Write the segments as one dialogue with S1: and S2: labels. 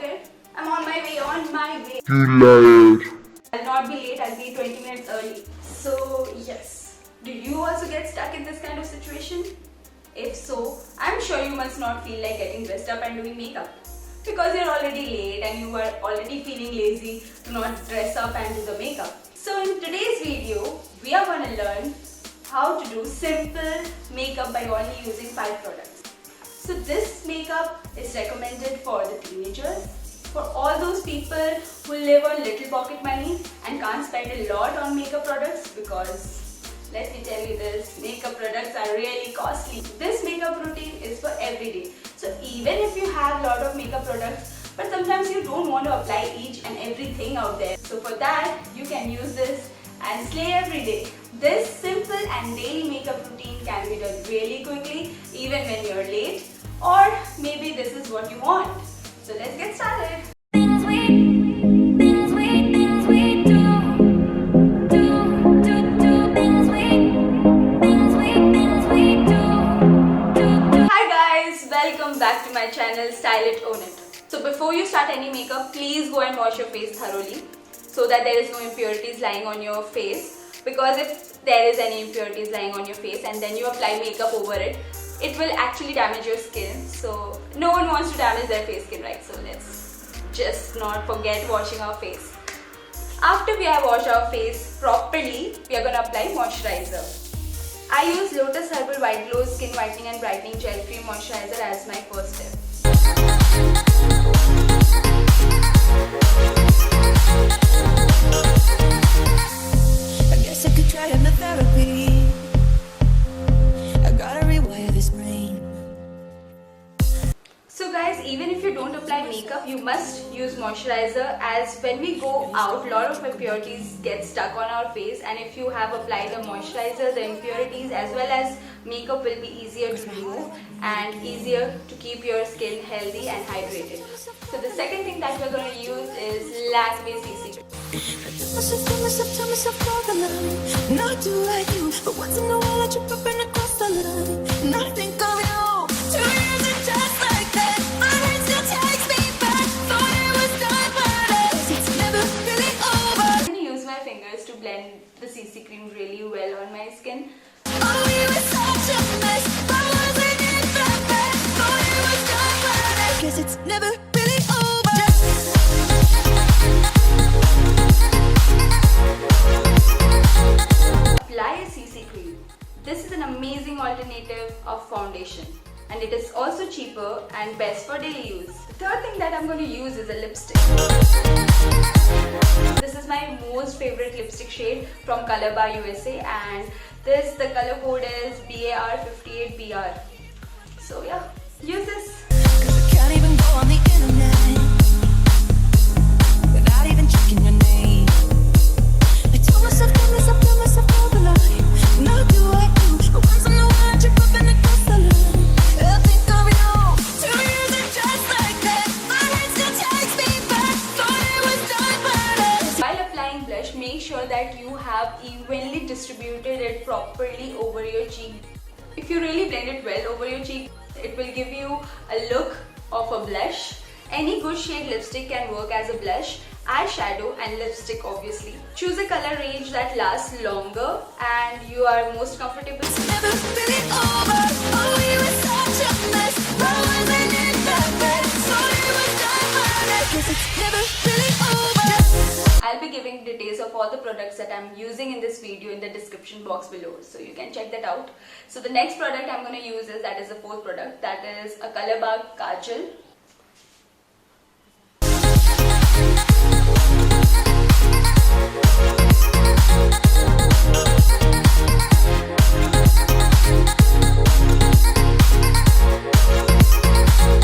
S1: forget. I'm on my way, on my way.
S2: You liar.
S1: I'll not be late, I'll be 20 minutes early. So yes, do you also get stuck in this kind of situation? If so, I'm sure you must not feel like getting dressed up and doing makeup. Because you're already late and you are already feeling lazy to not dress up and do the makeup. So in today's video, we are going to learn how to do simple makeup by only using 5 products. So this makeup is recommended for the teenagers, for all those people who live on little pocket money and can't spend a lot on makeup products, because let me tell you this, makeup products are really costly. This makeup routine is for every day. So even if you have a lot of makeup products, but sometimes you don't want to apply each and everything out there. So for that, you can use this and slay every day. This simple and daily makeup routine can be done really quickly, even when you're late, or maybe this is what you want. So let's get started. Hi guys, welcome back to my channel Style It Own It. So before you start any makeup, please go and wash your face thoroughly so that there is no impurities lying on your face, because if there is any impurities lying on your face and then you apply makeup over it, it will actually damage your skin. So no one wants to damage their face skin, right? So let's just not forget washing our face. After we have washed our face properly, we are going to apply moisturizer. I use Lotus Herbal White Glow Skin Whitening and Brightening Gel Cream Moisturizer as my first step.
S3: I guess I could try hypnotherapy. I gotta rewire this brain.
S1: So guys, even if you don't apply makeup, you must use moisturizer, as when we go out, a lot of impurities get stuck on our face, and if you have applied the moisturizer, the impurities as well as makeup will be easier to remove and easier to keep your skin healthy and hydrated. So the second thing that we're going to use is Lakme CC.
S3: Tell myself draw the line. Not do like you, but once in a while I trip up and I cross the line. And I think of you. 2 years and just like that, my brain still takes me back. Thought it was done, but it's never really over.
S1: I'm going to use my fingers to blend the CC cream really well on my skin.
S3: Oh, we were such a mess, but wasn't it that bad? Thought it was done, but I guess it's never really over.
S1: Apply a CC cream. This is an amazing alternative of foundation, and it is also cheaper and best for daily use. The third thing that I'm going to use is a lipstick. This is my most favorite lipstick shade from Colorbar USA, and the color code is BAR58BR. So yeah, use this.
S3: 'Cause I can't even go on the internet without even checking your name. I tell myself all the line. Not do I do, but once in a while I trip up and I cross the line. I think of you. 2 years and just like that, my brain still takes me back. Thought it was done, but
S1: While applying blush, make sure that you have evenly distributed it properly over your cheek. If you really blend it well over your cheek, it will give you a look of a blush. Any good shade lipstick can work as a blush, eyeshadow and lipstick obviously. Choose a color range that lasts longer and you are most comfortable.
S3: it's never really over. Oh, we were such a mess, but wasn't it that bad? Thought it was done, but I guess it's never really over.
S1: I'll be giving details of all the products that I'm using in this video in the description box below, so you can check that out. So the next product I'm going to use is, that is the fourth product, that is a Colorbar Kajal.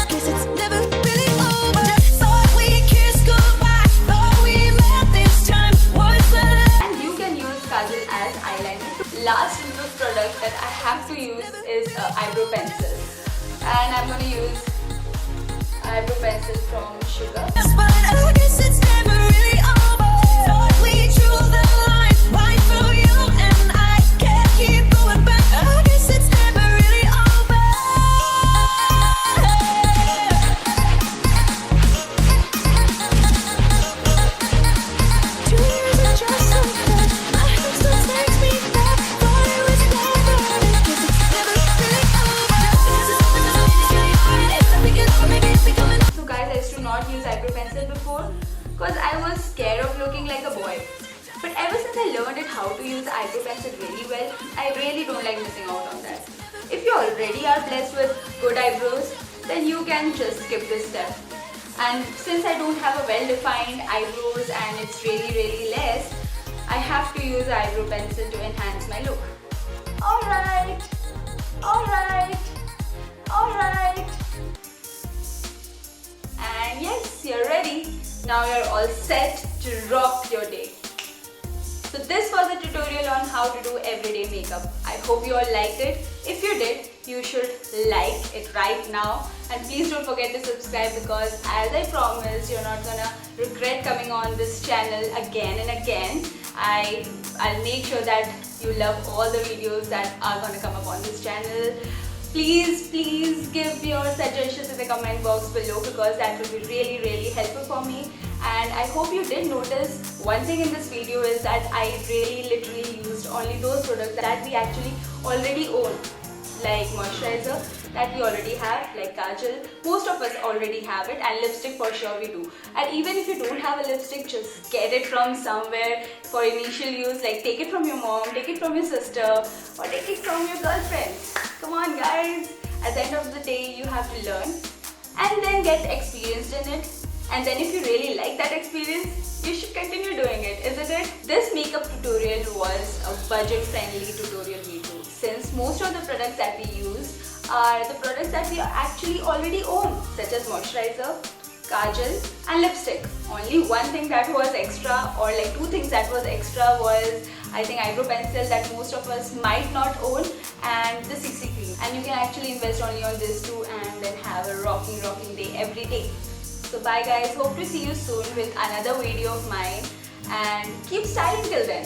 S3: Guess it's never really over. Thought we'd kiss goodbye. Thought we met this time. Was that?
S1: And you can use Kajal as eyeliner. Last lip product that I have to use is eyebrow pencil, and I'm going to use eyebrow pencil from Sugar.
S3: But I guess it's never really over. Thought we drew the line right through you and I can't keep going back. I guess it's never really over.
S1: I really don't like missing out on that. If you already are blessed with good eyebrows, then you can just skip this step. And since I don't have a well-defined eyebrows and it's really less, I have to use eyebrow pencil to enhance my look. Alright. And yes, you're ready. Now you're all set to rock your day. So this was a tutorial on how to do everyday makeup. I hope you all liked it. If you did, you should like it right now. And please don't forget to subscribe, because as I promised, you're not gonna regret coming on this channel again and again. I'll make sure that you love all the videos that are gonna come up on this channel. Please give your suggestions in the comment box below, because that will be really helpful for me. And I hope you did notice one thing in this video is that I literally used only those products that we actually already own, like moisturizer that we already have, like Kajal. Most of us already have it, and lipstick for sure we do. And even if you don't have a lipstick, just get it from somewhere for initial use, like take it from your mom, take it from your sister, or take it from your girlfriend. Come on guys, at the end of the day you have to learn and then get experienced in it. And then if you really like that experience, you should continue doing it, isn't it? This makeup tutorial was a budget-friendly tutorial video, since most of the products that we use are the products that we actually already own, such as moisturizer, kajal and lipstick. Only one thing that was extra, or like two things that was extra, was I think eyebrow pencil that most of us might not own, and the CC cream. And you can actually invest only on this two and then have a rocking day every day. So bye guys, hope to see you soon with another video of mine, and keep styling till then.